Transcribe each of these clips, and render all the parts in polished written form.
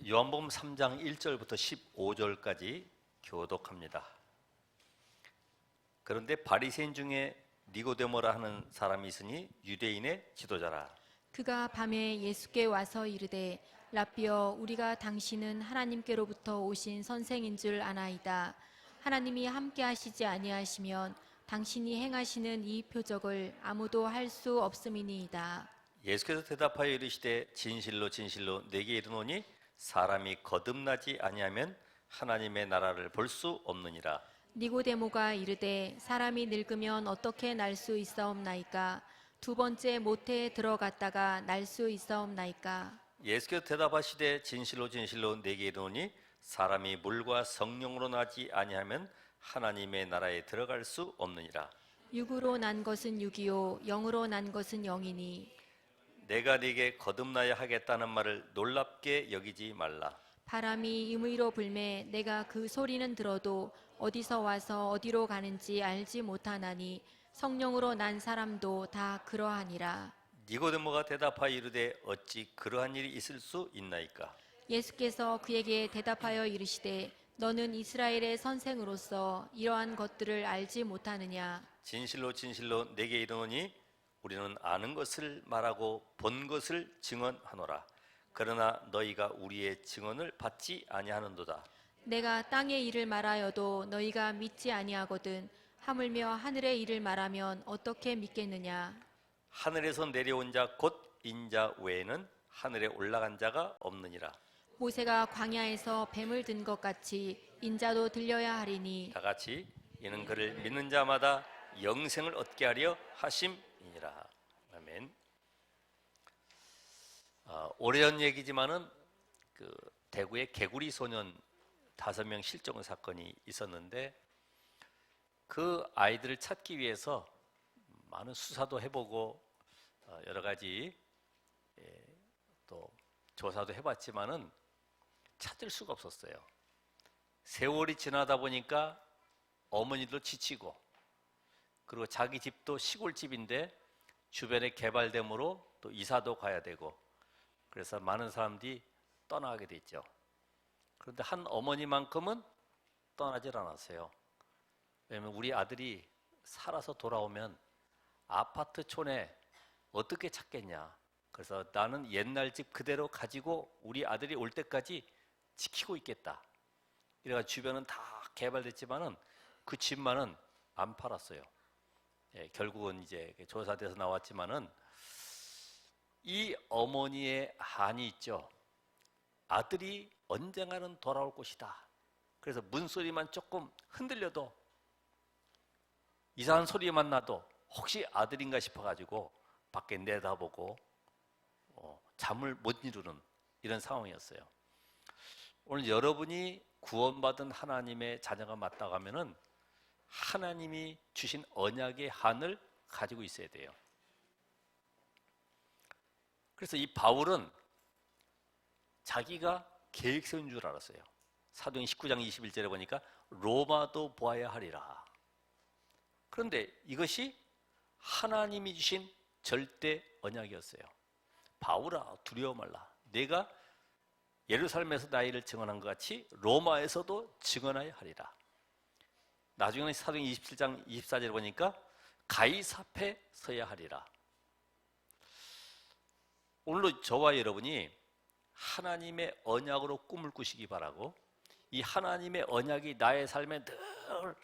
요한복음 3장 1절부터 15절까지 교독합니다. 그런데 바리새인 중에 니고데모라 하는 사람이 있으니 유대인의 지도자라. 그가 밤에 예수께 와서 이르되 라삐여, 우리가 당신은 하나님께로부터 오신 선생인 줄 아나이다. 하나님이 함께 하시지 아니하시면 당신이 행하시는 이 표적을 아무도 할 수 없음이니이다. 예수께서 대답하여 이르시되 진실로 진실로 내게 이르노니 사람이 거듭나지 아니하면 하나님의 나라를 볼 수 없느니라. 니고데모가 이르되 사람이 늙으면 어떻게 날 수 있사옵나이까? 두 번째 모태에 들어갔다가 날 수 있사옵나이까? 예수께서 대답하시되 진실로 진실로 내게 이르노니 사람이 물과 성령으로 나지 아니하면 하나님의 나라에 들어갈 수 없느니라. 육으로 난 것은 육이요 영으로 난 것은 영이니 내가 네게 거듭나야 하겠다는 말을 놀랍게 여기지 말라. 바람이 임의로 불매 내가 그 소리는 들어도 어디서 와서 어디로 가는지 알지 못하나니 성령으로 난 사람도 다 그러하니라. 니고데모가 대답하여 이르되 어찌 그러한 일이 있을 수 있나이까? 예수께서 그에게 대답하여 이르시되 너는 이스라엘의 선생으로서 이러한 것들을 알지 못하느냐? 진실로 진실로 내게 이르노니 우리는 아는 것을 말하고 본 것을 증언하노라. 그러나 너희가 우리의 증언을 받지 아니하는도다. 내가 땅의 일을 말하여도 너희가 믿지 아니하거든 하물며 하늘의 일을 말하면 어떻게 믿겠느냐? 하늘에서 내려온 자 곧 인자 외에는 하늘에 올라간 자가 없느니라. 모세가 광야에서 뱀을 든 것 같이 인자도 들려야 하리니 다 같이 이는 그를 믿는 자마다 영생을 얻게 하려 하심이니라. 아멘. 오래전 얘기지만은 그 대구에 개구리 소년 5명 실종 사건이 있었는데 그 아이들을 찾기 위해서 많은 수사도 해보고 여러 가지 또 조사도 해봤지만은 찾을 수가 없었어요. 세월이 지나다 보니까 어머니도 지치고 그리고 자기 집도 시골집인데 주변에 개발됨으로 또 이사도 가야 되고 그래서 많은 사람들이 떠나게 됐죠. 그런데 한 어머니만큼은 떠나질 않았어요. 왜냐하면 우리 아들이 살아서 돌아오면 아파트촌에 어떻게 찾겠냐. 그래서 나는 옛날 집 그대로 가지고 우리 아들이 올 때까지 지키고 있겠다. 이래가 주변은 다 개발됐지만은 그 집만은 안 팔았어요. 결국은 이제 조사돼서 나왔지만은 이 어머니의 한이 있죠. 아들이 언젠가는 돌아올 것이다. 그래서 문소리만 조금 흔들려도 이상한 소리만 나도 혹시 아들인가 싶어가지고 밖에 내다보고 잠을 못 이루는 이런 상황이었어요. 오늘 여러분이 구원받은 하나님의 자녀가 맞다고 하면은 하나님이 주신 언약의 한을 가지고 있어야 돼요. 그래서 이 바울은 자기가 계획 세운 줄 알았어요. 사도행 19장 21절에 보니까 로마도 보아야 하리라. 그런데 이것이 하나님이 주신 절대 언약이었어요. 바울아 두려워 말라. 내가 예루살렘에서 나의 일을 증언한 것 같이 로마에서도 증언하여 하리라. 나중에는 사도행 27장 24절에 보니까 가이사 앞에 서야 하리라. 오늘도 저와 여러분이 하나님의 언약으로 꿈을 꾸시기 바라고 이 하나님의 언약이 나의 삶에 늘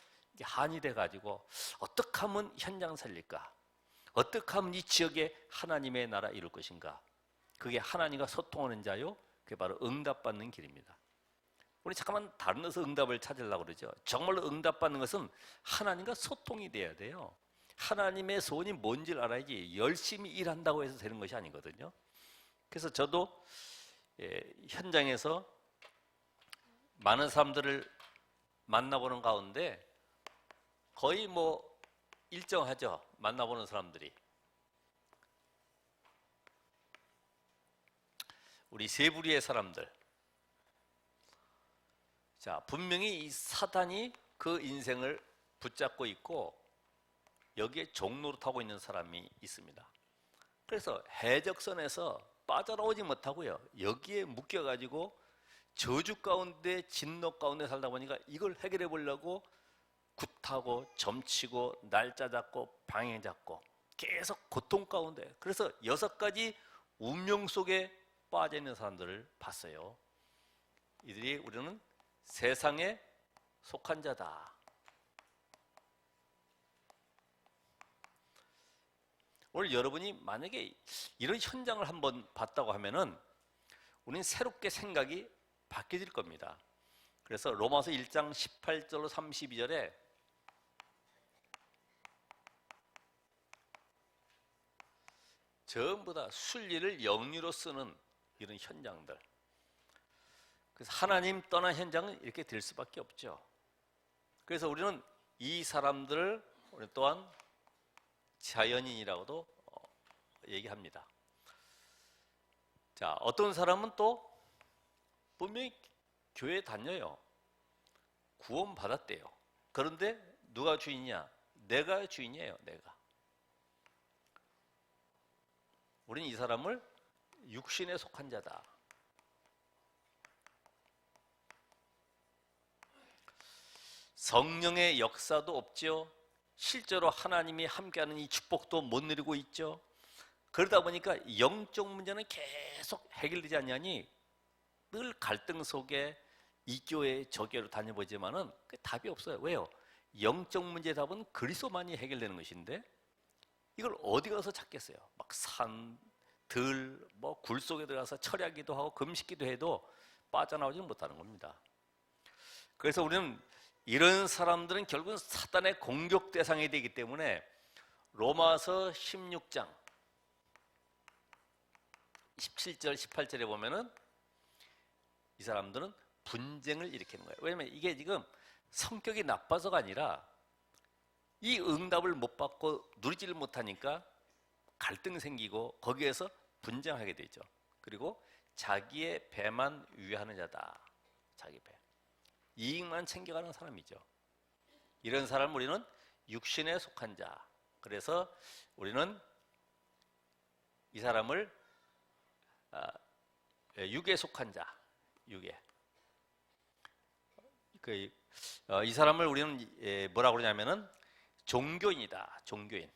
한이 돼가지고 어떻게 하면 현장 살릴까? 어떻게 하면 이 지역에 하나님의 나라 이룰 것인가? 그게 하나님과 소통하는 자요. 그게 바로 응답받는 길입니다. 우리 잠깐만 다른 데서 응답을 찾으려고 그러죠. 정말로 응답받는 것은 하나님과 소통이 돼야 돼요. 하나님의 소원이 뭔지를 알아야지 열심히 일한다고 해서 되는 것이 아니거든요. 그래서 저도 현장에서 많은 사람들을 만나보는 가운데 거의 일정하죠. 만나보는 사람들이. 우리 세 부류의 사람들. 자, 분명히 이 사단이 그 인생을 붙잡고 있고 여기에 종노릇하고 있는 사람이 있습니다. 그래서 해적선에서 빠져나오지 못하고요. 여기에 묶여가지고 저주 가운데 진노 가운데 살다 보니까 이걸 해결해 보려고 굿하고 점치고 날짜 잡고 방해 잡고 계속 고통 가운데, 그래서 6가지 운명 속에 빠져 있는 사람들을 봤어요. 이들이 우리는 세상에 속한 자다. 오늘 여러분이 만약에 이런 현장을 한번 봤다고 하면은 우리는 새롭게 생각이 바뀌어질 겁니다. 그래서 로마서 1장 18절로 32절에 전부 다 순리를 영리로 쓰는 이런 현장들. 그래서 하나님 떠난 현장은 이렇게 될 수밖에 없죠. 그래서 우리는 이 사람들을 우리 또한 자연인이라고도 얘기합니다. 자, 어떤 사람은 또 분명히 교회 다녀요. 구원 받았대요. 그런데 누가 주인이냐? 내가 주인이에요. 내가. 우리는 이 사람을 육신에 속한 자다. 성령의 역사도 없죠. 실제로 하나님이 함께하는 이 축복도 못 누리고 있죠. 그러다 보니까 영적 문제는 계속 해결되지 않냐니 늘 갈등 속에 이 교회 저 교회로 다녀보지만은 그 답이 없어요. 왜요? 영적 문제의 답은 그리스도만이 해결되는 것인데 이걸 어디 가서 찾겠어요? 막 산, 들, 뭐 굴 속에 들어가서 철야기도 하고 금식기도 해도 빠져나오지는 못하는 겁니다. 그래서 우리는 이런 사람들은 결국은 사단의 공격 대상이 되기 때문에 로마서 16장 17절 18절에 보면은 이 사람들은 분쟁을 일으키는 거예요. 왜냐하면 이게 지금 성격이 나빠서가 아니라 이 응답을 못 받고 누리지를 못하니까 갈등 생기고 거기에서 분쟁하게 되죠. 그리고 자기의 배만 위하는 자다. 자기 배. 이익만 챙겨가는 사람이죠. 이런 사람을 우리는 육신에 속한 자. 그래서 우리는 이 사람을 육에 속한 자. 육에. 이 사람을 우리는 뭐라고 그러냐면은 종교인이다. 종교인.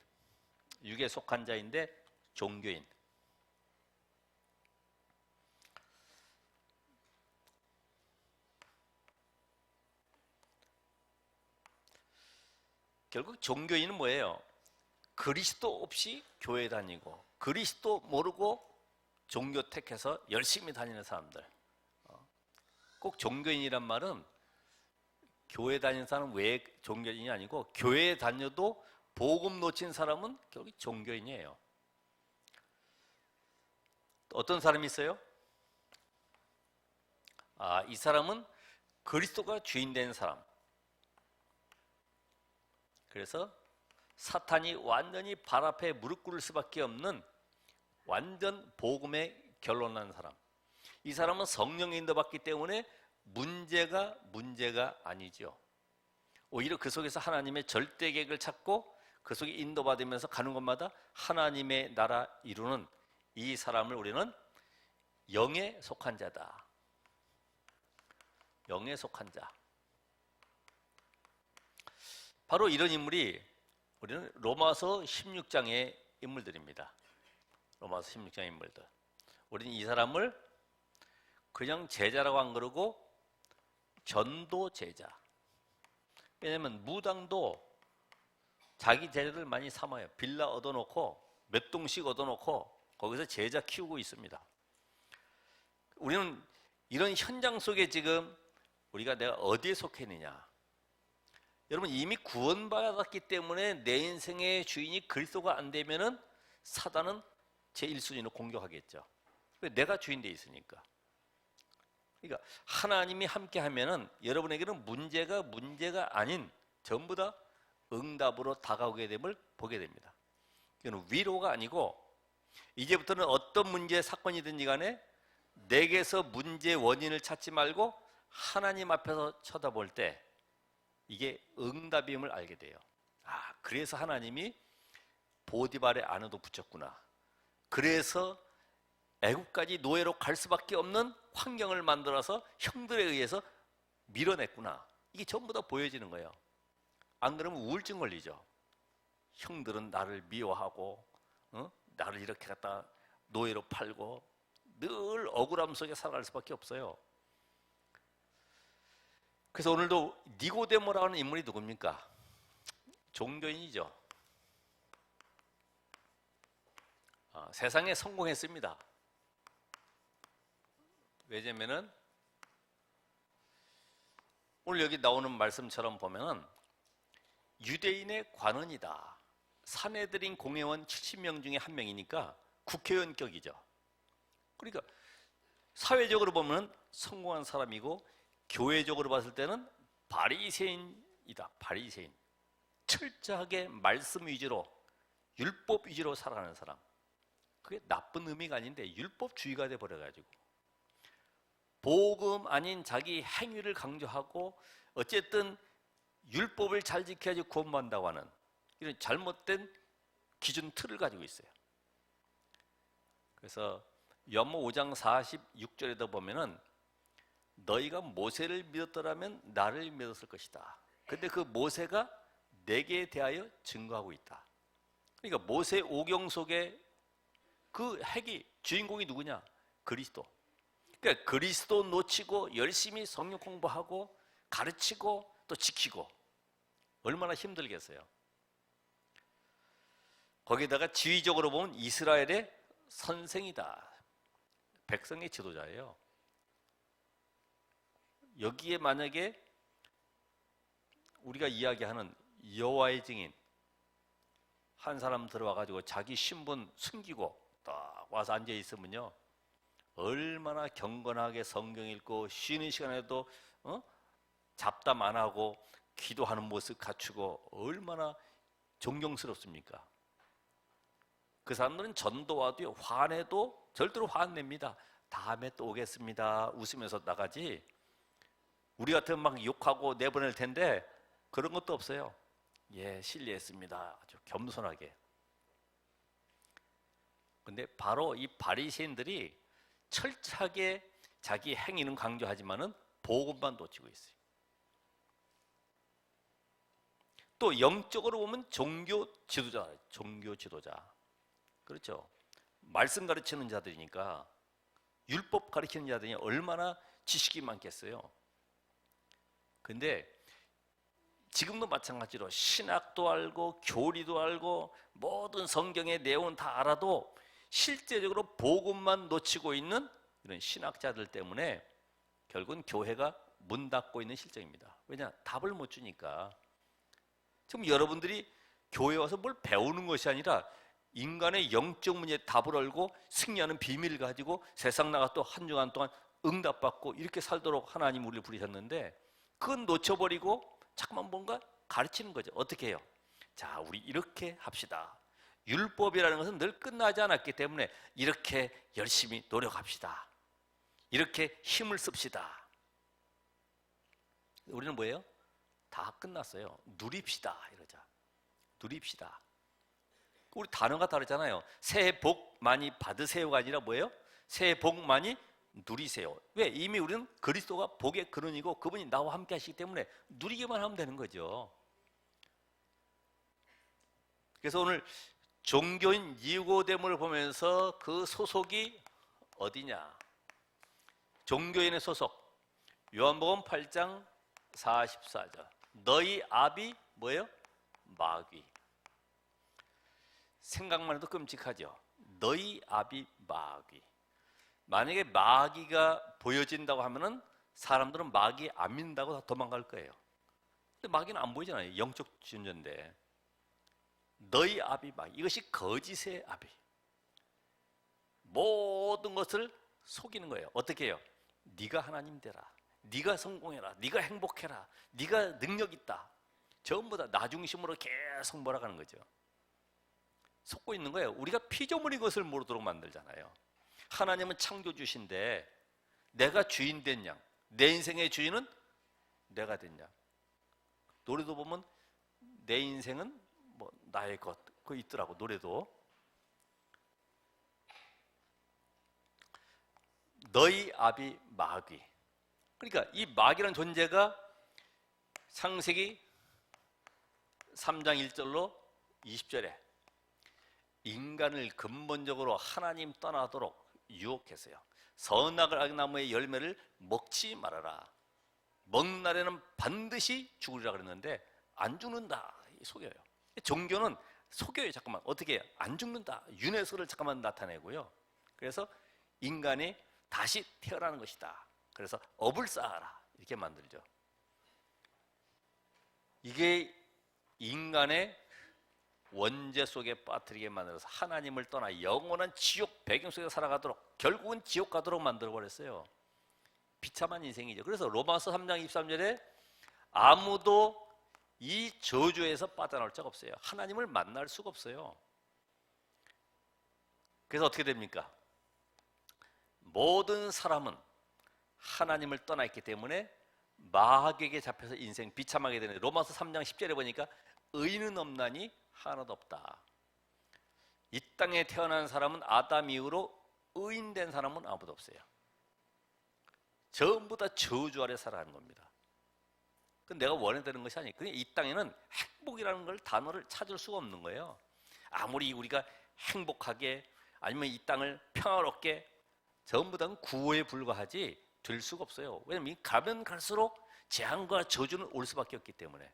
육에 속한 자인데 종교인. 결국 종교인은 뭐예요? 그리스도 없이 교회 다니고 그리스도 모르고 종교 택해서 열심히 다니는 사람들. 꼭 종교인이란 말은 교회 다니는 사람은 왜 종교인이 아니고 교회에 다녀도 복음 놓친 사람은 결국 종교인이에요. 어떤 사람이 있어요? 이 사람은 그리스도가 주인 된 사람. 그래서 사탄이 완전히 발 앞에 무릎 꿇을 수밖에 없는 완전 복음에 결론난 사람. 이 사람은 성령의 인도받기 때문에 문제가 아니죠. 오히려 그 속에서 하나님의 절대 계획을 찾고 그 속에 인도받으면서 가는 곳마다 하나님의 나라 이루는 이 사람을 우리는 영에 속한 자다. 영에 속한 자. 바로 이런 인물이 우리는 로마서 16장의 인물들입니다. 로마서 16장의 인물들. 우리는 이 사람을 그냥 제자라고 안 그러고 전도 제자. 왜냐하면 무당도 자기 제자들 많이 삼아요. 빌라 얻어놓고 몇 동씩 얻어놓고 거기서 제자 키우고 있습니다. 우리는 이런 현장 속에 지금 우리가 내가 어디에 속해 있느냐. 여러분 이미 구원받았기 때문에 내 인생의 주인이 그리스도가 안 되면은 사단은 제1순위로 공격하겠죠. 내가 주인 돼 있으니까. 그러니까 하나님이 함께 하면은 여러분에게는 문제가 아닌 전부 다 응답으로 다가오게 됨을 보게 됩니다. 이건 위로가 아니고 이제부터는 어떤 문제 사건이든지 간에 내게서 문제의 원인을 찾지 말고 하나님 앞에서 쳐다볼 때 이게 응답임을 알게 돼요. 그래서 하나님이 보디발의 아내도 붙였구나. 그래서 애국까지 노예로 갈 수밖에 없는 환경을 만들어서 형들에 의해서 밀어냈구나. 이게 전부 다 보여지는 거예요. 안 그러면 우울증 걸리죠. 형들은 나를 미워하고 나를 이렇게 갖다 노예로 팔고 늘 억울함 속에 살아갈 수밖에 없어요. 그래서 오늘도 니고데모라는 인물이 누굽니까? 종교인이죠. 세상에 성공했습니다. 왜냐면은 오늘 여기 나오는 말씀처럼 보면은 유대인의 관원이다. 산헤드린 공회원 70명 중에 한 명이니까 국회의원격이죠. 그러니까 사회적으로 보면 성공한 사람이고 교회적으로 봤을 때는 바리새인이다. 바리새인. 철저하게 말씀 위주로 율법 위주로 살아가는 사람. 그게 나쁜 의미가 아닌데 율법주의가 돼버려가지고 복음 아닌 자기 행위를 강조하고 어쨌든 율법을 잘 지켜야지 구원받는다고 하는 이런 잘못된 기준 틀을 가지고 있어요. 그래서 요한복음 5장 46절에도 보면은 너희가 모세를 믿었더라면 나를 믿었을 것이다. 근데 그 모세가 내게 대하여 증거하고 있다. 그러니까 모세 오경 속에 그 핵이 주인공이 누구냐? 그리스도. 그러니까 그리스도 놓치고 열심히 성경 공부하고 가르치고 또 지키고 얼마나 힘들겠어요. 거기다가 지위적으로 보면 이스라엘의 선생이다. 백성의 지도자예요. 여기에 만약에 우리가 이야기하는 여호와의 증인 한 사람 들어와가지고 자기 신분 숨기고 딱 와서 앉아 있으면요 얼마나 경건하게 성경 읽고 쉬는 시간에도 잡담 안 하고 기도하는 모습 갖추고 얼마나 존경스럽습니까? 그 사람들은 전도와도 화내도 절대로 화 안 냅니다. 다음에 또 오겠습니다 웃으면서 나가지 우리 같으면 막 욕하고 내보낼 텐데 그런 것도 없어요. 예, 실례했습니다. 아주 겸손하게. 근데 바로 이 바리새인들이 철저하게 자기 행위는 강조하지만은 복음만 놓치고 있어요. 또 영적으로 보면 종교 지도자. 그렇죠. 말씀 가르치는 자들이니까 율법 가르치는 자들이 얼마나 지식이 많겠어요. 근데 지금도 마찬가지로 신학도 알고 교리도 알고 모든 성경의 내용은 다 알아도 실제적으로 복음만 놓치고 있는 이런 신학자들 때문에 결국은 교회가 문 닫고 있는 실정입니다. 왜냐? 답을 못 주니까. 지금 여러분들이 교회 와서 뭘 배우는 것이 아니라 인간의 영적 문제에 답을 알고 승리하는 비밀을 가지고 세상 나가 또 한 주간 동안 응답받고 이렇게 살도록 하나님 우리를 부르셨는데 그건 놓쳐버리고 자꾸만 뭔가 가르치는 거죠. 어떻게 해요? 자, 우리 이렇게 합시다. 율법이라는 것은 늘 끝나지 않았기 때문에 이렇게 열심히 노력합시다. 이렇게 힘을 씁시다. 우리는 뭐예요? 다 끝났어요. 누립시다 이러자. 누립시다. 우리 단어가 다르잖아요. 새해 복 많이 받으세요가 아니라 뭐예요? 새해 복 많이 누리세요. 왜? 이미 우리는 그리스도가 복의 근원이고 그분이 나와 함께 하시기 때문에 누리기만 하면 되는 거죠. 그래서 오늘 종교인 니고데모를 보면서 그 소속이 어디냐? 종교인의 소속 요한복음 8장 44절 너희 아비 뭐예요? 마귀. 생각만 해도 끔찍하죠. 너희 아비 마귀. 만약에 마귀가 보여진다고 하면은 사람들은 마귀 안 믿는다고 다 도망갈 거예요. 근데 마귀는 안 보이잖아요. 영적 존재인데. 너희 아비 마귀. 이것이 거짓의 아비. 모든 것을 속이는 거예요. 어떻게 해요? 네가 하나님 되라. 네가 성공해라. 네가 행복해라. 네가 능력 있다. 전부 다 나 중심으로 계속 몰아가는 거죠. 속고 있는 거예요. 우리가 피조물인 것을 모르도록 만들잖아요. 하나님은 창조주신데 내가 주인 된 양, 내 인생의 주인은 내가 된 양. 노래도 보면 내 인생은 뭐 나의 것 그거 있더라고. 노래도 너희 아비 마귀. 그러니까 이 마귀라는 존재가 창세기 3장 1절로 20절에 인간을 근본적으로 하나님 떠나도록 유혹했어요. 선악을 악나무의 열매를 먹지 말아라. 먹는 날에는 반드시 죽으리라 그랬는데 안 죽는다. 속여요. 종교는 속여요. 잠깐만. 어떻게 안 죽는다. 윤회설을 잠깐만 나타내고요. 그래서 인간이 다시 태어나는 것이다. 그래서 업을 쌓아라. 이렇게 만들죠. 이게 인간의 원죄 속에 빠뜨리게 만들어서 하나님을 떠나 영원한 지옥 배경 속에 살아가도록, 결국은 지옥 가도록 만들어버렸어요. 비참한 인생이죠. 그래서 로마서 3장 23절에 아무도 이 저주에서 빠져나올 자가 없어요. 하나님을 만날 수가 없어요. 그래서 어떻게 됩니까? 모든 사람은 하나님을 떠나 있기 때문에 마귀에게 잡혀서 인생 비참하게 되는데, 로마서 3장 10절에 보니까 의인은 없나니 하나도 없다. 이 땅에 태어난 사람은 아담 이후로 의인된 사람은 아무도 없어요. 전부 다 저주 아래 살아가는 겁니다. 그건 내가 원해 되는 것이 아니에요. 그냥 이 땅에는 행복이라는 걸 단어를 찾을 수가 없는 거예요. 아무리 우리가 행복하게 아니면 이 땅을 평화롭게, 전부 다 구호에 불과하지 될 수가 없어요. 왜냐하면 가면 갈수록 재앙과 저주는 올 수밖에 없기 때문에.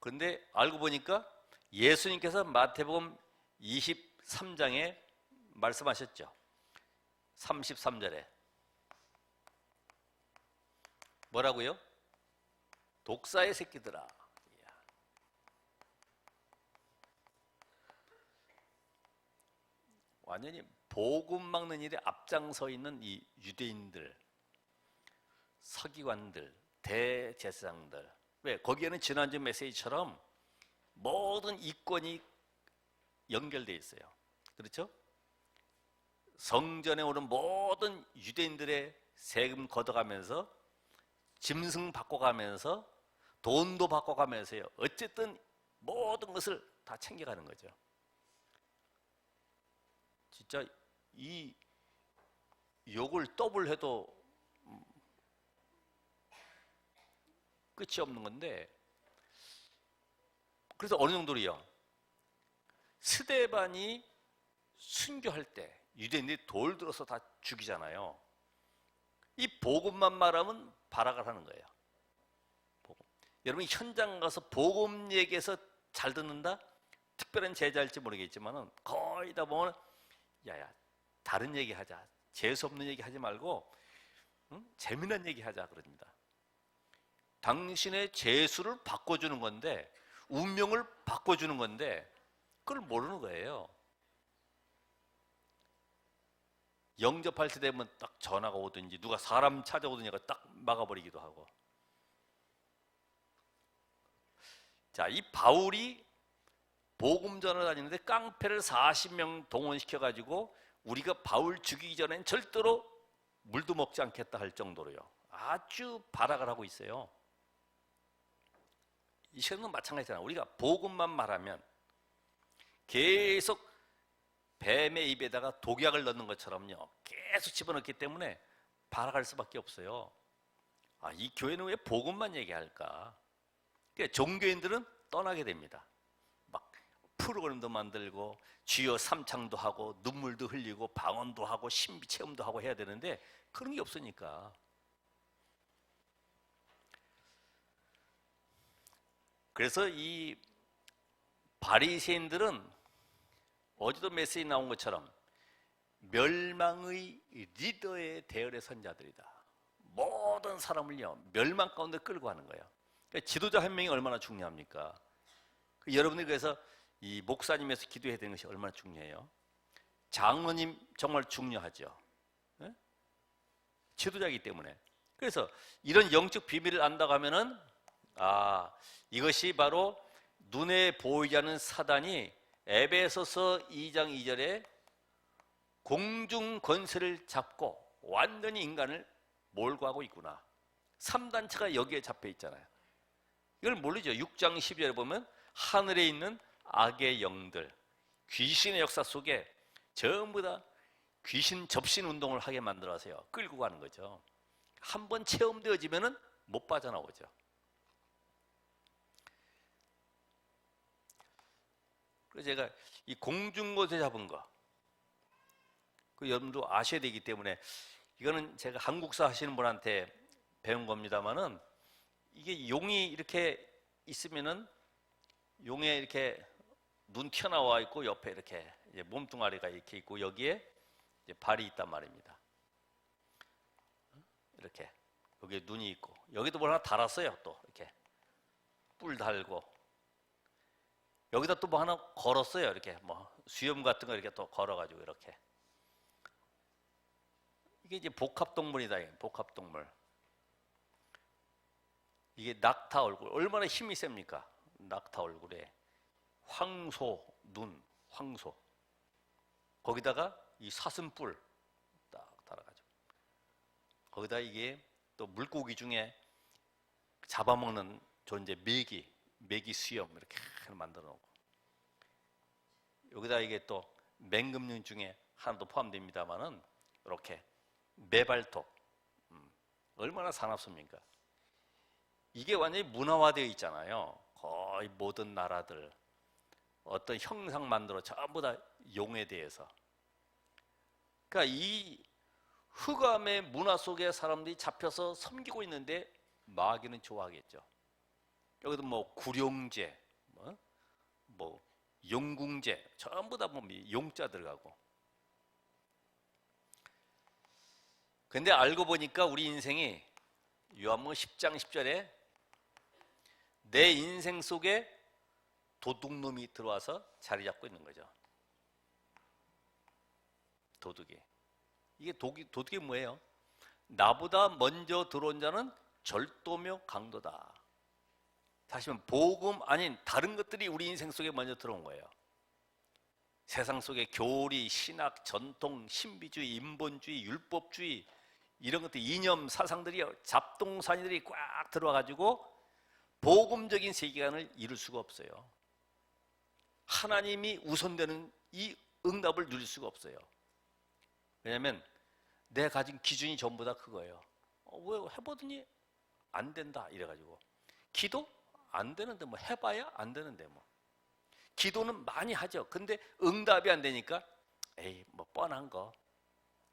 그런데 알고 보니까 예수님께서 마태복음 23장에 말씀하셨죠. 33절에 뭐라고요? 독사의 새끼들아. 완전히 복음 막는 일에 앞장서 있는 이 유대인들, 서기관들, 대제사장들. 왜? 거기에는 지난주 메시지처럼 모든 이권이 연결되어 있어요. 그렇죠? 성전에 오는 모든 유대인들의 세금 걷어가면서, 짐승 바꿔가면서, 돈도 바꿔가면서요. 어쨌든 모든 것을 다 챙겨가는 거죠. 진짜 이 욕을 더블 해도 끝이 없는 건데, 그래서 어느 정도로요? 스데반이 순교할 때 유대인들이 돌 들어서 다 죽이잖아요. 이 복음만 말하면 발악을 하는 거예요. 복음. 여러분 현장 가서 복음 얘기해서 잘 듣는다? 특별한 제자일지 모르겠지만은 거의 다 보면 야야 다른 얘기 하자. 재수 없는 얘기 하지 말고 재미난 얘기 하자 그럽니다. 당신의 재수를 바꿔주는 건데, 운명을 바꿔주는 건데 그걸 모르는 거예요. 영접할 때 되면 딱 전화가 오든지 누가 사람 찾아오든지 딱 막아버리기도 하고. 자, 이 바울이 복음전을 다니는데 깡패를 40명 동원시켜가지고 우리가 바울 죽이기 전엔 절대로 물도 먹지 않겠다 할 정도로요. 아주 발악을 하고 있어요. 이 시간은 마찬가지잖아요. 우리가 복음만 말하면 계속 뱀의 입에다가 독약을 넣는 것처럼요. 계속 집어넣기 때문에 발악할 수밖에 없어요. 아, 이 교회는 왜 복음만 얘기할까? 그러니까 종교인들은 떠나게 됩니다. 막 프로그램도 만들고 주여 삼창도 하고 눈물도 흘리고 방언도 하고 신비 체험도 하고 해야 되는데 그런 게 없으니까. 그래서 이 바리새인들은 어제도 메시지 나온 것처럼 멸망의 리더에 대열에 선 자들이다. 모든 사람을요 멸망 가운데 끌고 가는 거예요. 그러니까 지도자 한 명이 얼마나 중요합니까? 여러분들이 그래서 이 목사님에서 기도해야 되는 것이 얼마나 중요해요. 장로님 정말 중요하죠. 네? 지도자이기 때문에. 그래서 이런 영적 비밀을 안다고 하면은 이것이 바로 눈에 보이지 않는 사단이 에베소서 2장 2절에 공중 권세를 잡고 완전히 인간을 몰고하고 있구나. 3단체가 여기에 잡혀 있잖아요. 이걸 모르죠. 6장 12절에 보면 하늘에 있는 악의 영들, 귀신의 역사 속에 전부 다 귀신 접신 운동을 하게 만들어서요. 끌고 가는 거죠. 한번 체험되어지면은 못 빠져나오죠. 그래서 제가 이 공중곳에 잡은 거, 그 여러분도 아셔야 되기 때문에 이거는 제가 한국사 하시는 분한테 배운 겁니다만은 이게 용이 이렇게 있으면은 용에 이렇게 눈 튀어나와 있고 옆에 이렇게 이제 몸뚱아리가 이렇게 있고 여기에 이제 발이 있단 말입니다. 이렇게 여기에 눈이 있고 여기도 뭘 하나 달았어요. 또 이렇게 뿔 달고 여기다 또 뭐 하나 걸었어요. 이렇게 뭐 수염 같은 거 이렇게 또 걸어가지고 이렇게 이게 이제 복합동물이다. 복합동물. 이게 낙타 얼굴 얼마나 힘이 셉니까? 낙타 얼굴에 황소 눈, 황소 거기다가 이 사슴뿔 딱 달아가지고 거기다 이게 또 물고기 중에 잡아먹는 존재 메기 수염 이렇게 만들어 놓고 여기다 이게 또 맹금류 중에 하나도 포함됩니다만은 이렇게 매발톱 얼마나 사납습니까? 이게 완전히 문화화되어 있잖아요. 거의 모든 나라들 어떤 형상 만들어 전부 다 용에 대해서. 그러니까 이 흑암의 문화 속에 사람들이 잡혀서 섬기고 있는데 마귀는 좋아하겠죠. 여기도 뭐 구룡제, 뭐 용궁제 전부 다 보면 용자 들어가고. 근데 알고 보니까 우리 인생이 요한복음 10장 10절에 내 인생 속에 도둑놈이 들어와서 자리 잡고 있는 거죠. 도둑이. 이게 도둑이 뭐예요? 나보다 먼저 들어온 자는 절도며 강도다. 다시 말하면 복음 아닌 다른 것들이 우리 인생 속에 먼저 들어온 거예요. 세상 속에 교리, 신학, 전통, 신비주의, 인본주의, 율법주의 이런 것들 이념 사상들이 잡동사니들이 꽉 들어와가지고 복음적인 세계관을 이룰 수가 없어요. 하나님이 우선되는 이 응답을 누릴 수가 없어요. 왜냐하면 내가 가진 기준이 전부 다 그거예요. 왜 해보더니 안 된다 이래가지고 기도 안 되는데 뭐 해봐야 안 되는데 뭐 기도는 많이 하죠. 근데 응답이 안 되니까 에이 뭐 뻔한 거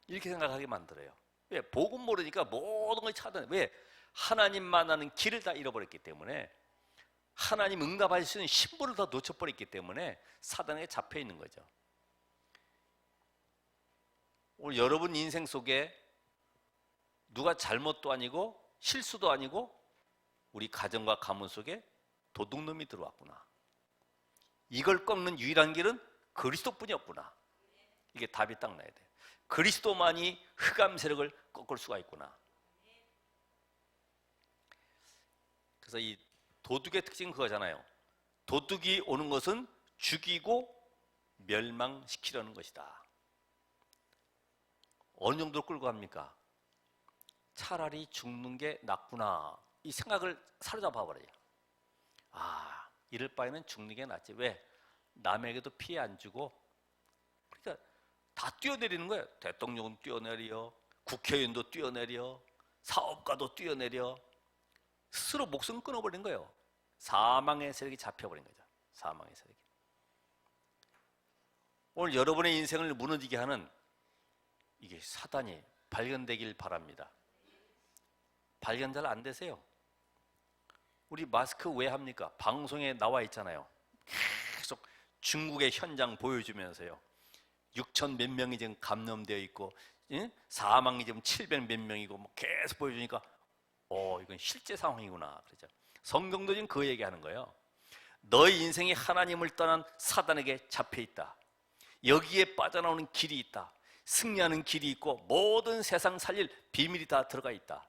이렇게 생각하게 만들어요. 왜? 복음 모르니까 모든 걸 차단. 왜? 하나님 만나는 길을 다 잃어버렸기 때문에 하나님 응답할 수 있는 신분을 다 놓쳐버렸기 때문에 사단에 잡혀 있는 거죠. 오늘 여러분 인생 속에 누가 잘못도 아니고 실수도 아니고 우리 가정과 가문 속에 도둑놈이 들어왔구나. 이걸 꺾는 유일한 길은 그리스도뿐이 없구나. 이게 답이 딱 나야 돼요. 그리스도만이 흑암 세력을 꺾을 수가 있구나. 그래서 이 도둑의 특징은 그거잖아요. 도둑이 오는 것은 죽이고 멸망시키려는 것이다. 어느 정도로 끌고 갑니까? 차라리 죽는 게 낫구나. 이 생각을 사로잡아 버려요. 아, 이럴 바에는 죽는 게 낫지. 왜? 남에게도 피해 안 주고. 그러니까 다 뛰어내리는 거예요. 대통령은 뛰어내려, 국회의원도 뛰어내려, 사업가도 뛰어내려. 스스로 목숨 끊어버린 거예요. 사망의 세력이 잡혀버린 거죠. 사망의 세력이. 오늘 여러분의 인생을 무너지게 하는 이게 사단이 발견되길 바랍니다. 발견 잘 안 되세요? 우리 마스크 왜 합니까? 방송에 나와 있잖아요. 계속 중국의 현장 보여주면서요. 6천 몇 명이 지금 감염되어 있고 사망이 지금 700 몇 명이고 뭐 계속 보여주니까 이건 실제 상황이구나. 그렇죠? 성경도 지금 그 얘기하는 거예요. 너의 인생이 하나님을 떠난 사단에게 잡혀 있다. 여기에 빠져나오는 길이 있다. 승리하는 길이 있고 모든 세상 살릴 비밀이 다 들어가 있다.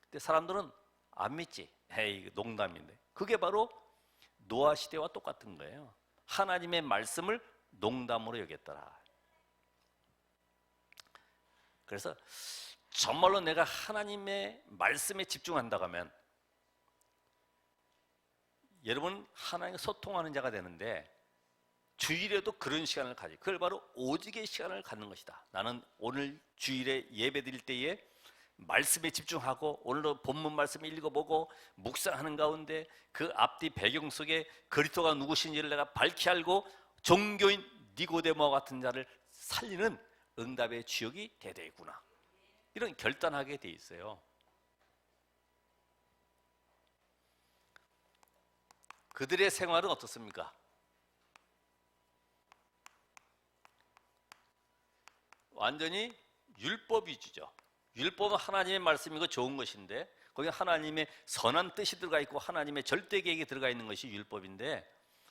근데 사람들은 안 믿지. 에이, 농담인데. 그게 바로 노아 시대와 똑같은 거예요. 하나님의 말씀을 농담으로 여겼더라. 그래서 정말로 내가 하나님의 말씀에 집중한다고 하면 여러분 하나님과 소통하는 자가 되는데 주일에도 그런 시간을 가지. 그걸 바로 오직의 시간을 갖는 것이다. 나는 오늘 주일에 예배 드릴 때에 말씀에 집중하고 오늘도 본문 말씀 읽어보고 묵상하는 가운데 그 앞뒤 배경 속에 그리스도가 누구신지를 내가 밝히 알고 종교인 니고데모와 같은 자를 살리는 응답의 주역이 되어야 되겠구나. 이런 결단하게 돼 있어요. 그들의 생활은 어떻습니까? 완전히 율법 위주죠. 율법은 하나님의 말씀이고 좋은 것인데 거기 하나님의 선한 뜻이 들어가 있고 하나님의 절대 계획이 들어가 있는 것이 율법인데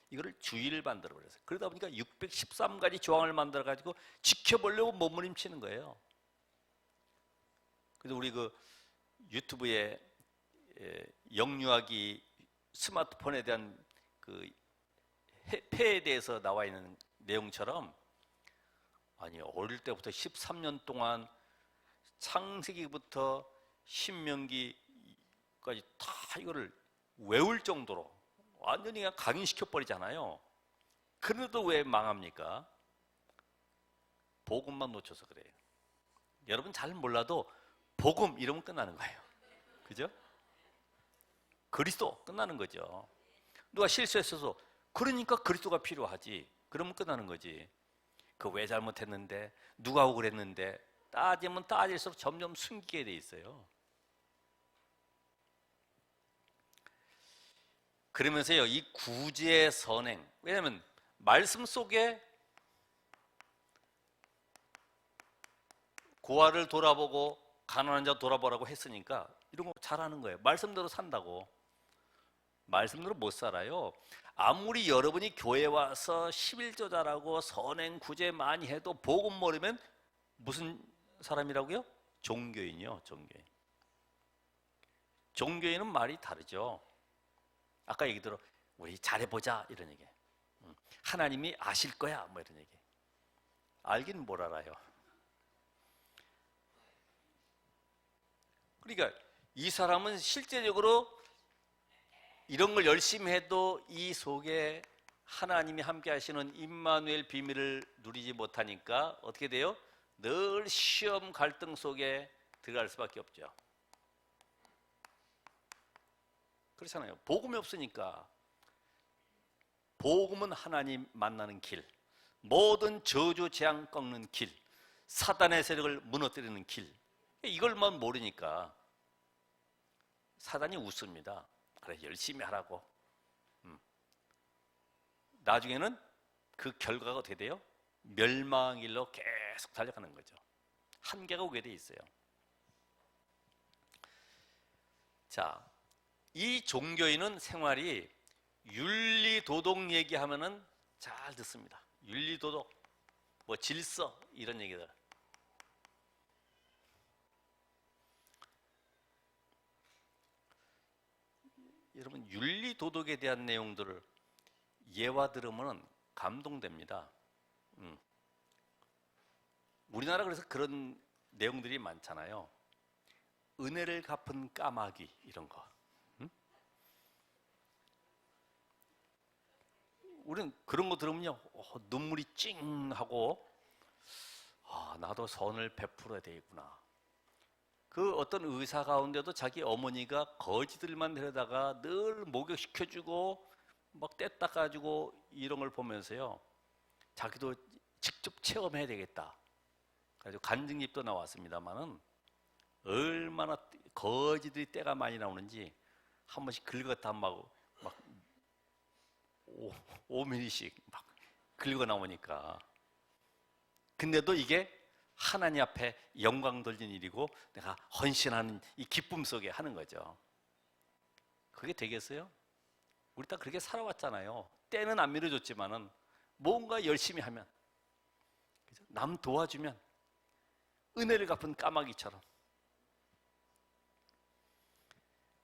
이거를 주의를 만들어 버렸어요. 그러다 보니까 613가지 조항을 만들어 가지고 지켜보려고 몸부림치는 거예요. 그래서 우리 그 유튜브에 영유아기 스마트폰에 대한 그 폐에 대해서 나와 있는 내용처럼 아니 어릴 때부터 13년 동안 창세기부터 신명기까지 다 이거를 외울 정도로 완전히 그냥 각인시켜 버리잖아요. 그래도 왜 망합니까? 복음만 놓쳐서 그래요. 여러분 잘 몰라도 복음 이러면 끝나는 거예요. 그죠? 그리스도 끝나는 거죠. 누가 실수했어서 그러니까 그리스도가 필요하지. 그러면 끝나는 거지. 그 왜 잘못했는데 누가 하고 그랬는데 따지면 따질수록 점점 숨기게 돼 있어요. 그러면서요 이 구제의 선행, 왜냐하면 말씀 속에 고아를 돌아보고 가난한 자 돌아보라고 했으니까 이런 거 잘하는 거예요. 말씀대로 산다고. 말씀대로 못 살아요. 아무리 여러분이 교회 와서 11조 잘하고 선행 구제 많이 해도 복음 모르면 무슨 사람이라고요? 종교인이요. 종교인. 종교인은 말이 다르죠. 아까 얘기 들어 우리 잘해보자 이런 얘기. 하나님이 아실 거야 뭐 이런 얘기. 알긴 뭘 알아요. 그러니까 이 사람은 실제적으로 이런 걸 열심히 해도 이 속에 하나님이 함께 하시는 임마누엘 비밀을 누리지 못하니까 어떻게 돼요? 늘 시험 갈등 속에 들어갈 수밖에 없죠. 그렇잖아요. 복음이 없으니까. 복음은 하나님 만나는 길, 모든 저주 재앙 꺾는 길, 사단의 세력을 무너뜨리는 길. 이걸만 모르니까 사단이 웃습니다. 그래 열심히 하라고. 나중에는 그 결과가 어떻게 돼요? 멸망의 길로 계속 달려가는 거죠. 한계가 오게 돼 있어요. 자, 이 종교인은 생활이 윤리도덕 얘기하면은 잘 듣습니다. 윤리도덕, 뭐 질서 이런 얘기들. 여러분 윤리도덕에 대한 내용들을 예화 들으면 감동됩니다. 우리나라 그래서 그런 내용들이 많잖아요. 은혜를 갚은 까마귀 이런 거. 우리는 그런 거 들으면요 눈물이 찡하고 나도 선을 베풀어야 되겠구나. 그 어떤 의사 가운데도 자기 어머니가 거지들만 데려다가 늘 목욕시켜주고 막 떼 닦아주고 이런 걸 보면서요 자기도 직접 체험해야 되겠다. 그래서 간증집도 나왔습니다만은 얼마나 거지들이 때가 많이 나오는지 한 번씩 긁었다 막 5mm씩 막 긁어 나오니까. 근데도 이게 하나님 앞에 영광 돌리는 일이고 내가 헌신하는 이 기쁨 속에 하는 거죠. 그게 되겠어요? 우리 다 그렇게 살아왔잖아요. 때는 안 밀어줬지만은 뭔가 열심히 하면 남 도와주면 은혜를 갚은 까마귀처럼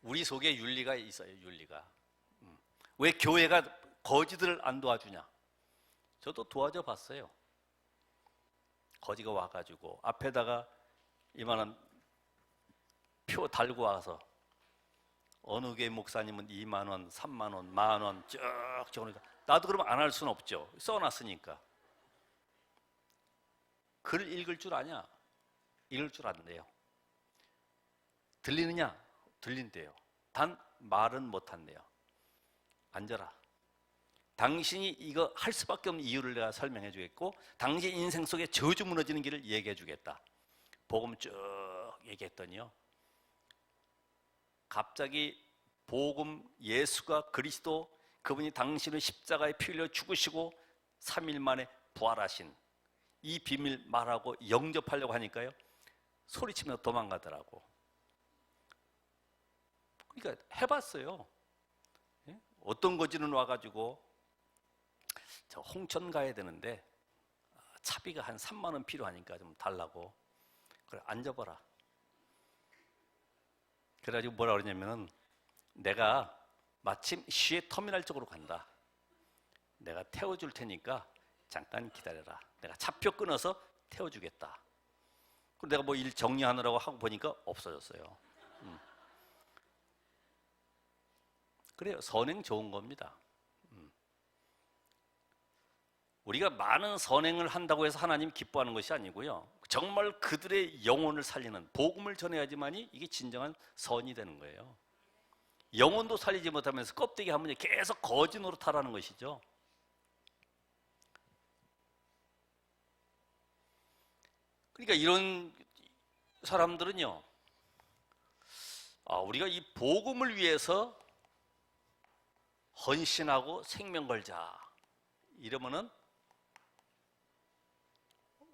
우리 속에 윤리가 있어요. 윤리가. 왜 교회가 거지들을 안 도와주냐? 저도 도와줘 봤어요. 거지가 와가지고 앞에다가 이만한 표 달고 와서 어느 교회 목사님은 2만 원, 3만 원, 10,000원 쭉 적으니까 나도 그러면 안 할 수는 없죠. 써놨으니까. 글 읽을 줄 아냐? 읽을 줄 안돼요. 들리느냐? 들린대요. 단 말은 못한대요. 앉아라. 당신이 이거 할 수밖에 없는 이유를 내가 설명해 주겠고, 당신 인생 속에 저주 무너지는 길을 얘기해 주겠다. 복음 쭉 얘기했더니요, 갑자기 복음, 예수가 그리스도, 그분이 당신을 십자가에 피 흘려 죽으시고 3일 만에 부활하신 이 비밀 말하고 영접하려고 하니까요, 소리치면서 도망가더라고. 그러니까 해봤어요. 어떤 거지는 와가지고 저 홍천 가야 되는데 차비가 한 3만 원 필요하니까 좀 달라고. 그래, 앉아봐라. 그래가지고 뭐라 그러냐면은, 내가 마침 시외 터미널 쪽으로 간다. 내가 태워줄 테니까 잠깐 기다려라. 내가 차표 끊어서 태워주겠다. 그리고 내가 뭐 일 정리하느라고 하고 보니까 없어졌어요. 그래요. 선행 좋은 겁니다. 우리가 많은 선행을 한다고 해서 하나님 기뻐하는 것이 아니고요, 정말 그들의 영혼을 살리는 복음을 전해야지만이 이게 진정한 선이 되는 거예요. 영혼도 살리지 못하면서 껍데기 하면 계속 거짓 노릇하라는 것이죠. 그러니까 이런 사람들은요, 우리가 이 복음을 위해서 헌신하고 생명 걸자 이러면은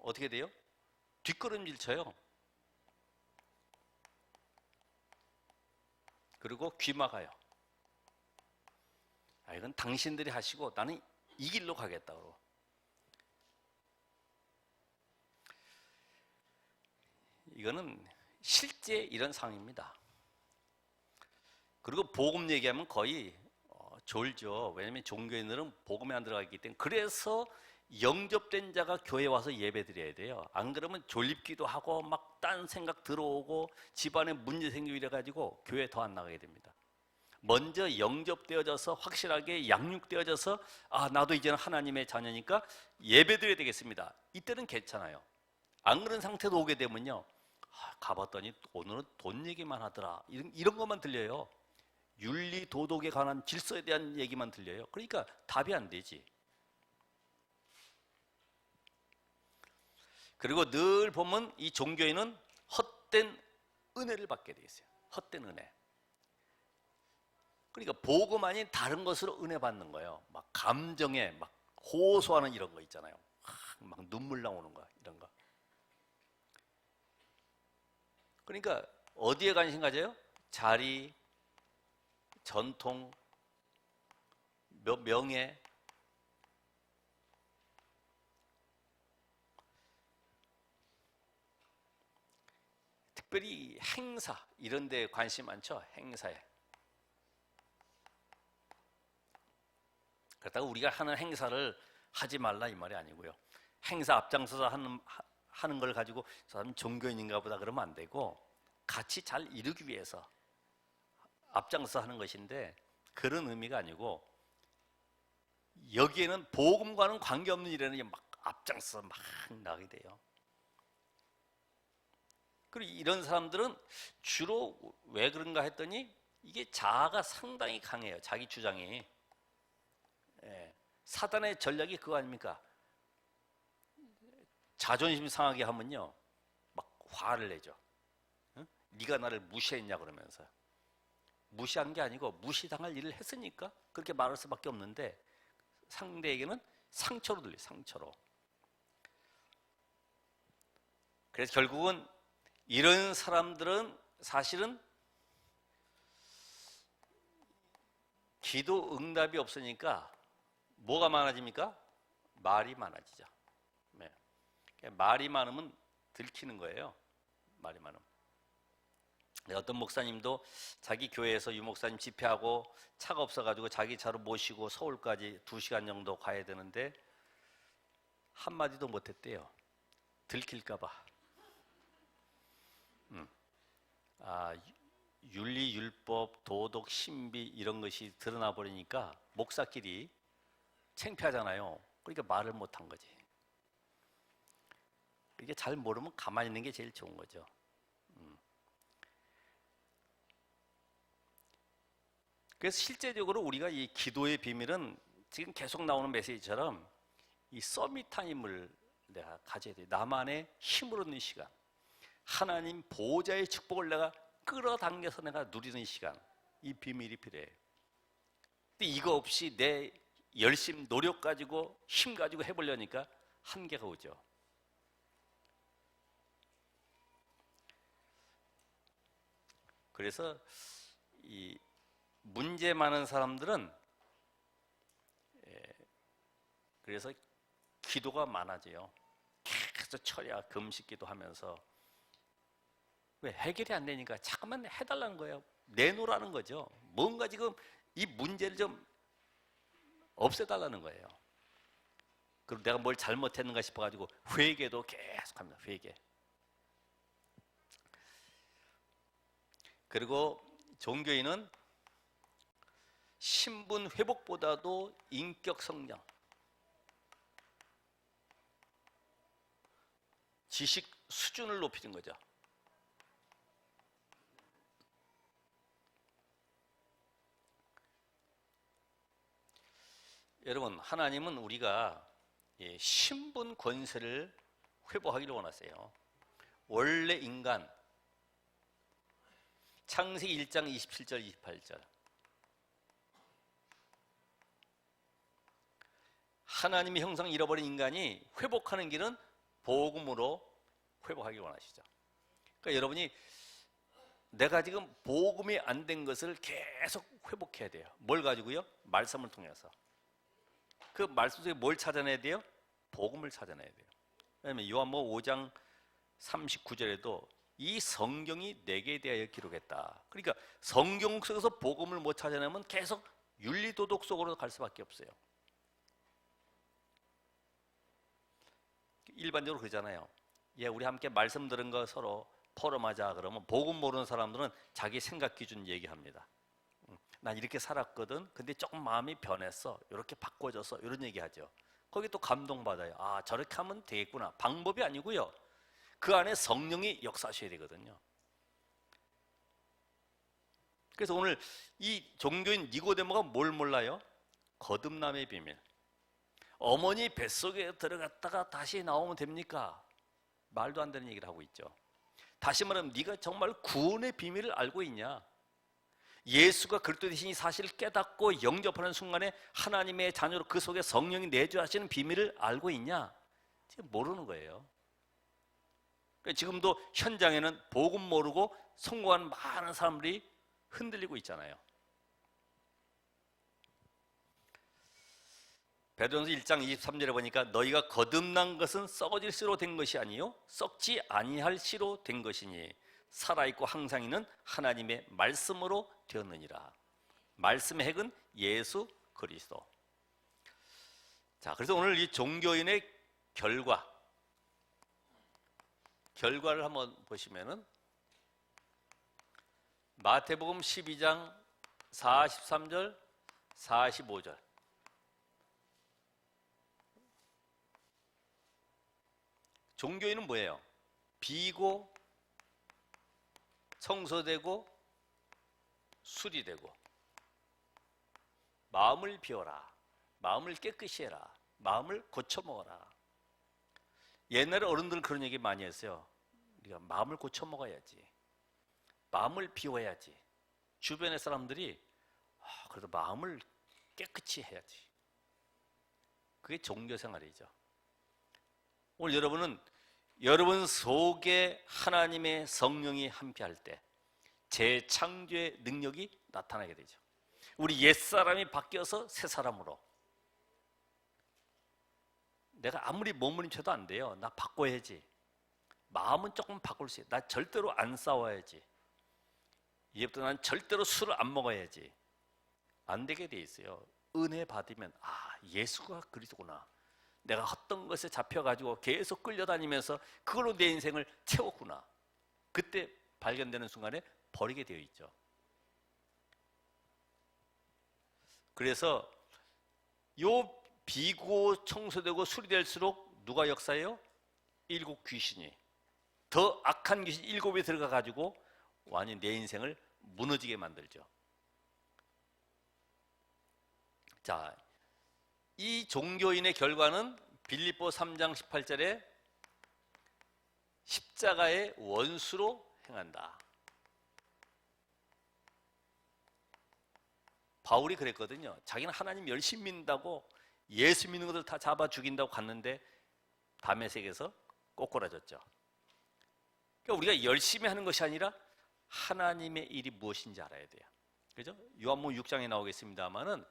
어떻게 돼요? 뒷걸음질 쳐요. 그리고 귀 막아요. 이건 당신들이 하시고 나는 이 길로 가겠다고. 이거는 실제 이런 상황입니다. 그리고 복음 얘기하면 거의 졸죠. 왜냐하면 종교인들은 복음에 안 들어가 있기 때문에. 그래서 영접된 자가 교회 와서 예배 드려야 돼요. 안 그러면 졸립기도 하고 막 딴 생각 들어오고 집안에 문제 생기고 이래가지고 교회 더 안 나가게 됩니다. 먼저 영접되어져서 확실하게 양육되어져서 나도 이제는 하나님의 자녀니까 예배 드려야 되겠습니다. 이때는 괜찮아요. 안 그런 상태로 오게 되면요, 가봤더니 오늘은 돈 얘기만 하더라, 이런 것만 들려요. 윤리 도덕에 관한 질서에 대한 얘기만 들려요. 그러니까 답이 안 되지. 그리고 늘 보면 이 종교인은 헛된 은혜를 받게 돼 있어요. 헛된 은혜. 그러니까 복음 아닌 다른 것으로 은혜 받는 거예요. 막 감정에 막 호소하는 이런 거 있잖아요. 막 눈물 나오는 거, 이런 거. 그러니까 어디에 관심 가져요? 자리, 전통, 명예. 특별히 행사 이런 데 관심 많죠. 행사에. 그렇다고 우리가 하는 행사를 하지 말라 이 말이 아니고요. 행사 앞장서서 하는 걸 가지고 저 사람 종교인인가 보다 그러면 안 되고, 같이 잘 이루기 위해서 앞장서 하는 것인데, 그런 의미가 아니고, 여기에는 복음과는 관계없는 일에는 막 앞장서 막 나가게 돼요. 그리고 이런 사람들은 주로 왜 그런가 했더니, 이게 자아가 상당히 강해요. 자기 주장이. 사단의 전략이 그거 아닙니까? 자존심 상하게 하면요, 막 화를 내죠. 네가 나를 무시했냐 그러면서. 무시한 게 아니고 무시당할 일을 했으니까 그렇게 말할 수밖에 없는데, 상대에게는 상처로 들려요. 상처로. 그래서 결국은 이런 사람들은 사실은 기도 응답이 없으니까 뭐가 많아집니까? 말이 많아지죠. 네. 말이 많으면 들키는 거예요. 말이 많으면. 어떤 목사님도 자기 교회에서 유목사님 집회하고 차가 없어가지고 자기 차로 모시고 서울까지 2시간 정도 가야 되는데 한마디도 못했대요. 들킬까봐. 윤리, 율법, 도덕, 신비 이런 것이 드러나 버리니까 목사끼리 창피하잖아요. 그러니까 말을 못한 거지. 이게 잘 모르면 가만히 있는 게 제일 좋은 거죠. 그래서 실제적으로 우리가 이 기도의 비밀은 지금 계속 나오는 메시지처럼 이 서밋 타임을 내가 가져야 돼. 나만의 힘을 얻는 시간, 하나님 보호자의 축복을 내가 끌어당겨서 내가 누리는 시간, 이 비밀이 필요해. 근데 이거 없이 내 열심, 노력 가지고 힘 가지고 해보려니까 한계가 오죠. 그래서 이 문제 많은 사람들은 그래서 기도가 많아져요. 계속 철야 금식기도 하면서 왜 해결이 안 되니까 잠깐만 해달라는 거예요. 내놓으라는 거죠. 뭔가 지금 이 문제를 좀 없애달라는 거예요. 그리고 내가 뭘 잘못했는가 싶어가지고 회개도 계속합니다. 회개. 그리고 종교인은 신분 회복보다도 인격 성장, 지식 수준을 높이는 거죠. 여러분, 하나님은 우리가 신분 권세를 회복하기를 원하세요. 원래 인간, 창세기 1장 27절 28절, 하나님의 형상을 잃어버린 인간이 회복하는 길은 복음으로 회복하길 원하시죠. 그러니까 여러분이 내가 지금 복음이 안 된 것을 계속 회복해야 돼요. 뭘 가지고요? 말씀을 통해서. 그 말씀 속에 뭘 찾아내야 돼요? 복음을 찾아내야 돼요. 왜냐하면 요한복음 5장 39절에도 이 성경이 내게 대하여 기록했다. 그러니까 성경 속에서 복음을 못 찾아내면 계속 윤리도덕 속으로 갈 수밖에 없어요. 일반적으로 그러잖아요. 우리 함께 말씀 들은 거 서로 포럼하자 그러면 복음 모르는 사람들은 자기 생각 기준 얘기합니다. 난 이렇게 살았거든. 근데 조금 마음이 변했어. 이렇게 바꿔졌어. 이런 얘기하죠. 거기 또 감동받아요. 아, 저렇게 하면 되겠구나. 방법이 아니고요. 그 안에 성령이 역사하셔야 되거든요. 그래서 오늘 이 종교인 니고데모가 뭘 몰라요? 거듭남의 비밀. 어머니 뱃속에 들어갔다가 다시 나오면 됩니까? 말도 안 되는 얘기를 하고 있죠. 다시 말하면 네가 정말 구원의 비밀을 알고 있냐? 예수가 그리스도 되신 이 사실을 깨닫고 영접하는 순간에 하나님의 자녀로 그 속에 성령이 내주하시는 비밀을 알고 있냐? 지금 모르는 거예요. 지금도 현장에는 복음 모르고 성공한 많은 사람들이 흔들리고 있잖아요. 베드로전서 1장 23절에 보니까 너희가 거듭난 것은 썩어질 씨로 된 것이 아니요 썩지 아니할 씨로 된 것이니 살아있고 항상 있는 하나님의 말씀으로 되었느니라. 말씀의 핵은 예수 그리스도. 자, 그래서 오늘 이 종교인의 결과를 한번 보시면은 마태복음 12장 43절 45절. 종교인은 뭐예요? 비고 청소되고 수리되고 마음을 비워라. 마음을 깨끗이 해라. 마음을 고쳐 먹어라. 옛날에 어른들은 그런 얘기 많이 했어요. 우리가 마음을 고쳐 먹어야지. 마음을 비워야지. 주변의 사람들이 그래도 마음을 깨끗이 해야지. 그게 종교 생활이죠. 오늘 여러분은 여러분 속에 하나님의 성령이 함께할 때 재창조의 능력이 나타나게 되죠. 우리 옛사람이 바뀌어서 새사람으로. 내가 아무리 몸부림쳐도 안 돼요. 나 바꿔야지. 마음은 조금 바꿀 수 있어요. 나 절대로 안 싸워야지. 이제부터 난 절대로 술을 안 먹어야지. 안 되게 돼 있어요. 은혜 받으면 예수가 그리스도구나. 내가 헛된 것에 잡혀가지고 계속 끌려다니면서 그걸로 내 인생을 채웠구나. 그때 발견되는 순간에 버리게 되어 있죠. 그래서 요 비고 청소되고 수리될수록 누가 역사해요? 일곱 귀신이, 더 악한 귀신 7이 들어가 가지고 완전히 내 인생을 무너지게 만들죠. 자, 이 종교인의 결과는 빌립보 3장 18절에 십자가의 원수로 행한다. 바울이 그랬거든요. 자기는 하나님 열심히 믿는다고 예수 믿는 것들 다 잡아 죽인다고 갔는데 다메섹에서 꼬꾸라졌죠. 그러니까 우리가 열심히 하는 것이 아니라 하나님의 일이 무엇인지 알아야 돼요. 그죠? 요한복음 6장에 나오겠습니다만은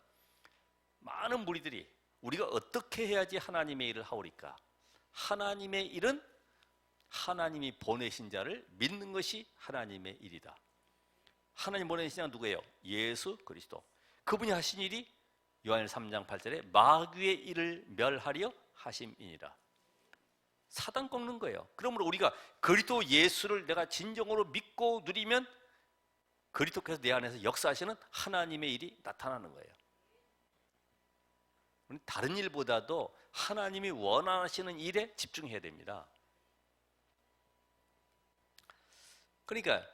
많은 무리들이 우리가 어떻게 해야지 하나님의 일을 하오리까? 하나님의 일은 하나님이 보내신 자를 믿는 것이 하나님의 일이다. 하나님 보내신 자가 누구예요? 예수 그리스도. 그분이 하신 일이 요한일서 3장 8절에 마귀의 일을 멸하려 하심이니라. 사단 꺾는 거예요. 그러므로 우리가 그리스도 예수를 내가 진정으로 믿고 누리면 그리스도께서 내 안에서 역사하시는 하나님의 일이 나타나는 거예요. 다른 일보다도 하나님이 원하시는 일에 집중해야 됩니다. 그러니까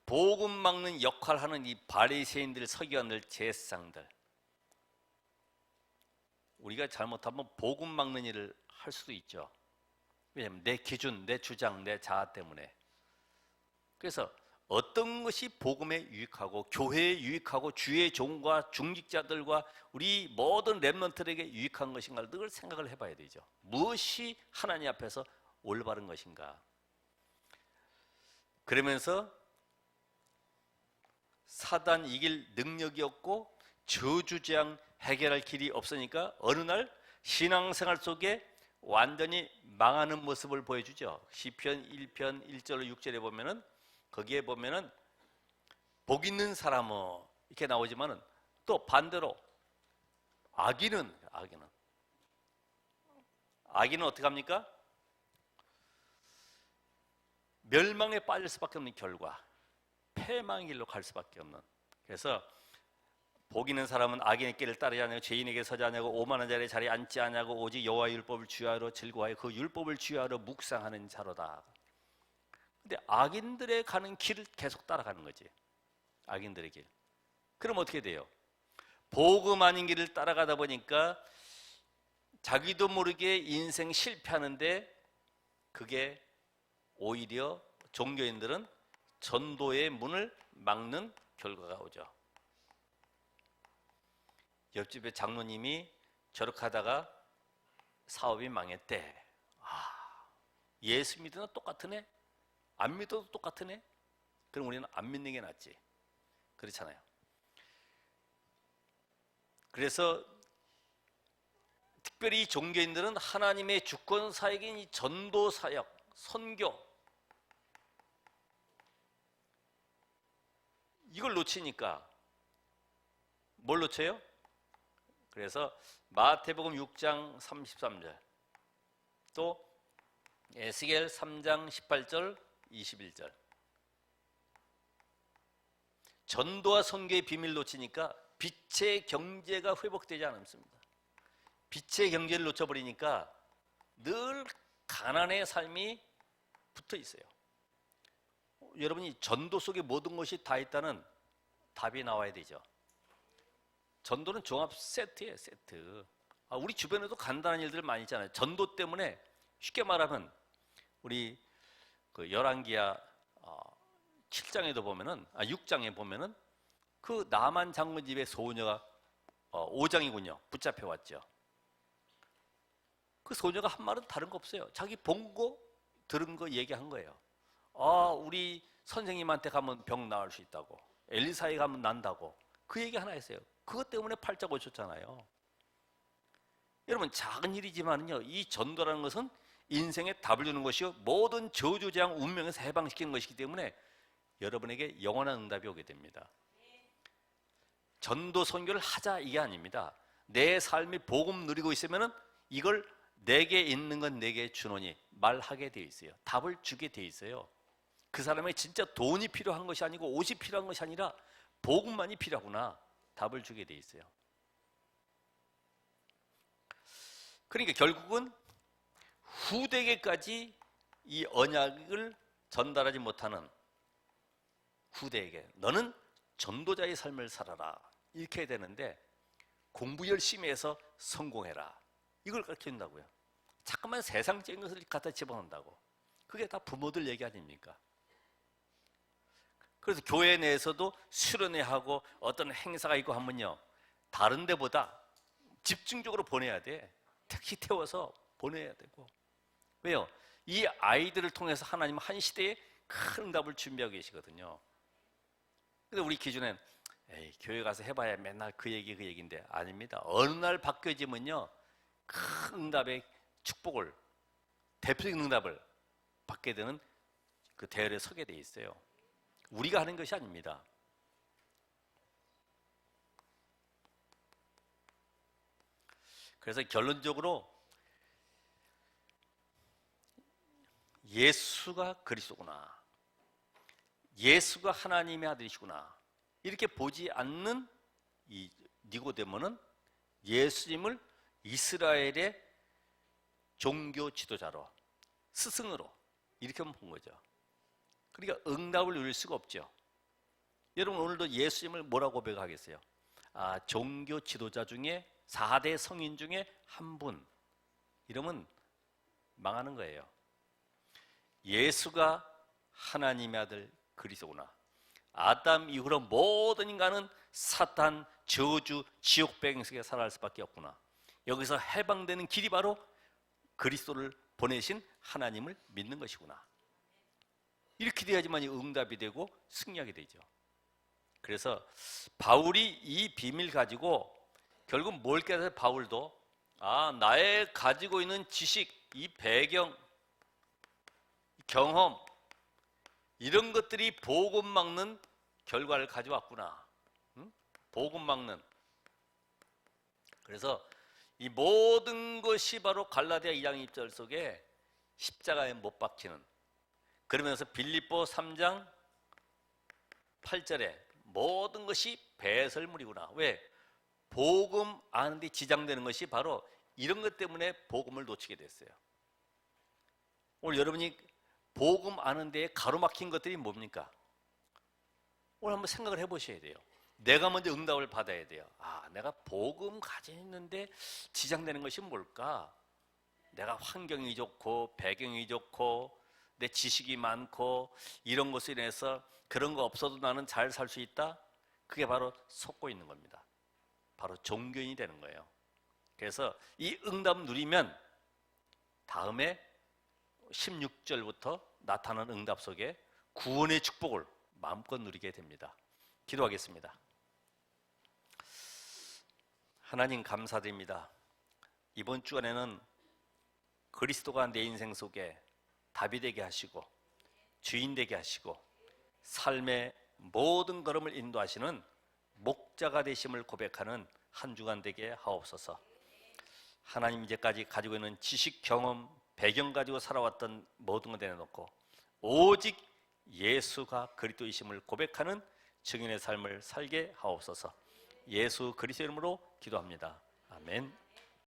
복음 막는 역할을 하는 이 바리새인들, 서기관들, 제사장들, 우리가 잘못하면 복음 막는 일을 할 수도 있죠. 왜냐하면 내 기준, 내 주장, 내 자아 때문에. 그래서 어떤 것이 복음에 유익하고 교회에 유익하고 주의 종과 중직자들과 우리 모든 렘넌트들에게 유익한 것인가를 늘 생각을 해봐야 되죠. 무엇이 하나님 앞에서 올바른 것인가. 그러면서 사단 이길 능력이 없고 저주재앙 해결할 길이 없으니까 어느 날 신앙생활 속에 완전히 망하는 모습을 보여주죠. 시편 1편 1절로 6절에 보면은 거기에 보면은 복 있는 사람은 이렇게 나오지만은 또 반대로 악인은 어떻게 합니까? 멸망에 빠질 수밖에 없는 결과, 패망의 길로 갈 수밖에 없는. 그래서 복 있는 사람은 악인의 길을 따르지 않냐고, 죄인에게 서지 않냐고, 오만한 자리에 자리에 앉지 않냐고, 오직 여호와의 율법을 주야로 즐거워하여 그 율법을 주야로 묵상하는 자로다. 근데 악인들의 가는 길을 계속 따라가는 거지. 악인들의 길. 그럼 어떻게 돼요? 복음 아닌 길을 따라가다 보니까 자기도 모르게 인생 실패하는데 그게 오히려 종교인들은 전도의 문을 막는 결과가 오죠. 옆집에 장로님이 저렇게 하다가 사업이 망했대. 예수 믿으나 똑같으네? 안 믿어도 똑같으네? 그럼 우리는 안 믿는 게 낫지. 그렇잖아요. 그래서 특별히 종교인들은 하나님의 주권 사역인 이 전도 사역, 선교, 이걸 놓치니까 뭘 놓쳐요? 그래서 마태복음 6장 33절, 또 에스겔 3장 18절 21절, 전도와 선교의 비밀 놓치니까 빛의 경제가 회복되지 않습니다. 빛의 경제를 놓쳐버리니까 늘 가난의 삶이 붙어 있어요. 여러분이 전도 속에 모든 것이 다 있다는 답이 나와야 되죠. 전도는 종합 세트예요, 세트. 우리 주변에도 간단한 일들 많이 있잖아요. 전도 때문에 쉽게 말하면 우리 그 열왕기야 7장에도 보면은 6장에 보면은 그 나만 장군 집의 소녀가 5장이군요. 붙잡혀 왔죠. 그 소녀가 한 말은 다른 거 없어요. 자기 본 거 들은 거 얘기한 거예요. 우리 선생님한테 가면 병 나을 수 있다고, 엘리사에 가면 난다고, 그 얘기 하나 했어요. 그것 때문에 팔자 고쳤잖아요. 여러분, 작은 일이지만요, 이 전도라는 것은 인생에 답을 주는 것이요, 모든 저주재앙 운명에서 해방시키는 것이기 때문에 여러분에게 영원한 응답이 오게 됩니다. 전도 선교를 하자 이게 아닙니다. 내 삶이 복음 누리고 있으면은 이걸 내게 있는 건 내게 주노니 말하게 되어 있어요. 답을 주게 되어 있어요. 그 사람에게 진짜 돈이 필요한 것이 아니고 옷이 필요한 것이 아니라 복음만이 필요하구나, 답을 주게 되어 있어요. 그러니까 결국은 후대에게까지 이 언약을 전달하지 못하는 후대에게 너는 전도자의 삶을 살아라 이렇게 해야 되는데 공부 열심히 해서 성공해라 이걸 가르쳐준다고요. 자꾸만 세상적인 것을 갖다 집어넣는다고. 그게 다 부모들 얘기 아닙니까? 그래서 교회 내에서도 수련회하고 어떤 행사가 있고 하면요 다른 데보다 집중적으로 보내야 돼. 택시 태워서 보내야 되고. 왜요? 이 아이들을 통해서 하나님은 한 시대에 큰 응답을 준비하고 계시거든요. 근데 우리 기준엔 에이, 교회 가서 해봐야 맨날 그 얘기인데 아닙니다. 어느 날 바뀌어지면요 큰 응답의 축복을 대표적인 응답을 받게 되는 그 대열에 서게 돼 있어요. 우리가 하는 것이 아닙니다. 그래서 결론적으로 예수가 그리스도구나, 예수가 하나님의 아들이시구나 이렇게 보지 않는 이 니고데모는 예수님을 이스라엘의 종교 지도자로, 스승으로 이렇게만 본 거죠. 그러니까 응답을 누릴 수가 없죠. 여러분 오늘도 예수님을 뭐라고 고백하겠어요? 아, 종교 지도자 중에 4대 성인 중에 한 분. 이러면 망하는 거예요. 예수가 하나님의 아들 그리스도구나. 아담 이후로 모든 인간은 사탄, 저주, 지옥 배경 속에 살아갈 수밖에 없구나. 여기서 해방되는 길이 바로 그리스도를 보내신 하나님을 믿는 것이구나. 이렇게 돼야지만 응답이 되고 승리하게 되죠. 그래서 바울이 이 비밀 가지고 결국 뭘 깨달아서 바울도 나의 가지고 있는 지식, 이 배경, 경험 이런 것들이 복음 막는 결과를 가져왔구나. 응? 복음 막는. 그래서 이 모든 것이 바로 갈라디아 2장 1절 속에 십자가에 못 박히는, 그러면서 빌립보 3장 8절에 모든 것이 배설물이구나. 왜? 복음 아는데 지장되는 것이 바로 이런 것 때문에 복음을 놓치게 됐어요. 오늘 여러분이 복음 아는 데에 가로막힌 것들이 뭡니까? 오늘 한번 생각을 해보셔야 돼요. 내가 먼저 응답을 받아야 돼요. 내가 복음 가지고 있는데 지장되는 것이 뭘까? 내가 환경이 좋고 배경이 좋고 내 지식이 많고 이런 것으로 인해서 그런 거 없어도 나는 잘 살 수 있다? 그게 바로 속고 있는 겁니다. 바로 종교인이 되는 거예요. 그래서 이 응답 누리면 다음에 16절부터 나타나는 응답 속에 구원의 축복을 마음껏 누리게 됩니다. 기도하겠습니다. 하나님 감사드립니다. 이번 주간에는 그리스도가 내 인생 속에 답이 되게 하시고 주인 되게 하시고 삶의 모든 걸음을 인도하시는 목자가 되심을 고백하는 한 주간 되게 하옵소서. 하나님 이제까지 가지고 있는 지식, 경험, 배경 가지고 살아왔던 모든 것 내려놓고 오직 예수가 그리스도이심을 고백하는 증인의 삶을 살게 하옵소서. 예수 그리스도 이름으로 기도합니다. 아멘.